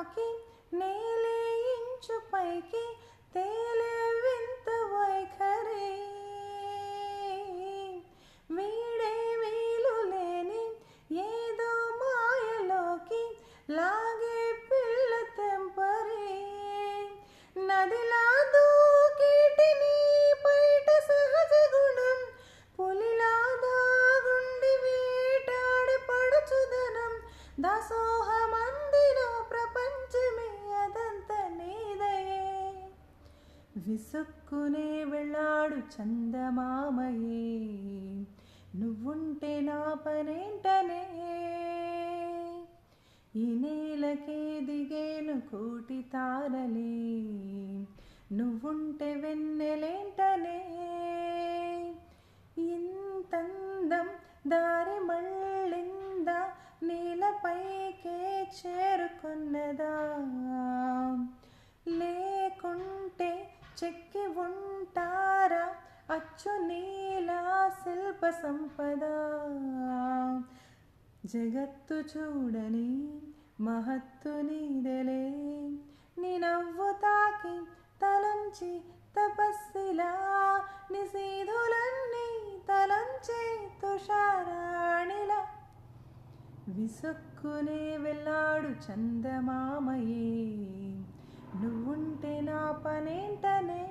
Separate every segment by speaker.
Speaker 1: తాకి నేలే ఇంచు పైకి తేలే వింత వైఖరి వీడే వీలు లేని ఏదో మాయలోకి లాగే పిల్ల తెంపరి నదిలా దూకేటి నీ బయట సహజ గుణం పులిలా దాగుండి వేటాడి పడుచుదనం దాసోహమందిలో ప్రపంచమే అదంత నీదయే విసుక్కునే వెళ్ళాడు చందమామయే నువ్వుంటే నా పనేంటనే ఈ నేలకే దిగేను కోటి తారలే నువ్వుంటే వెన్నెలేంటనే ఇంతందం దారి మళ్ళిందా నేలపైకే చేరుకున్నదా లేకుంటే చెక్కి ఉంటారా అచ్చు నీలా శిల్ప సంపద జగత్తు చూడని మహత్తు నీదెలే నీ నవ్వు తాకి తలంచి తపస్సిలా నిశీధులన్నీ తలంచే తుషారాణిలా విసుక్కునే వెళ్ళాడు చందమామయే నువ్వుంటే నా పనేంటనే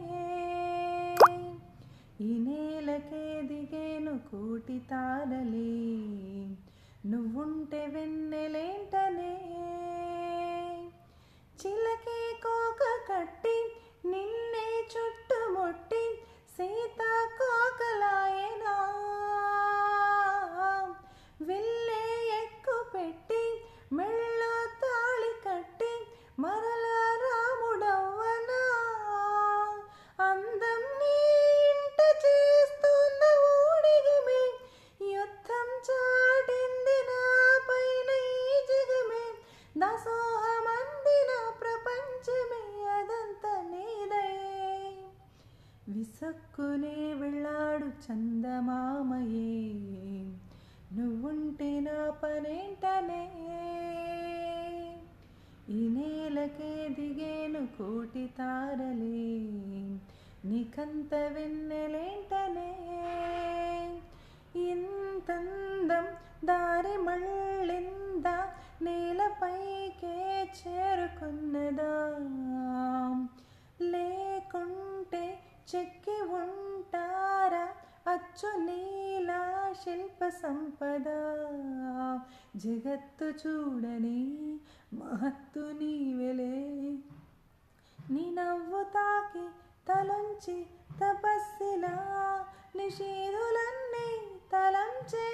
Speaker 1: ఈ నేలకే దిగేను కోటి తారలే నువ్వుంటే వెన్నెలేంటనే చిలకే కోక కట్టి నిన్నే చుట్టుముట్టి సీతాకోకలాయనా విల్లే ఎక్కు పెట్టి మెళ్ళో తాళి కట్టి మరలా రాముడవ్వనా అందం నీ ఇంట చేస్తున్న ఊడిగమే యుద్ధం చాటింది నా పైన ఈ జగమే దాసోహమందిన ప్రపంచమే అదంత నీదయే విసక్కునే వెళ్ళాడు చందమామయే నువ్వుంటే నా పనేంటనే ఈ నేలకే దిగేను కోటి తారలే నీకంత వెన్నెలేంటనే ఇంతందం దారి మళ్ళిందా నేలపైకే చేరుకున్నదా లేకుంటే చెక్కి ఉంటారా అచ్చు నీలా శిల్ప సంపద జగత్తు చూడని మహత్తు నీవెలే నీ నవ్వు తాకి తలంచి తపస్సిలా నిషేధులన్నీ తలంచే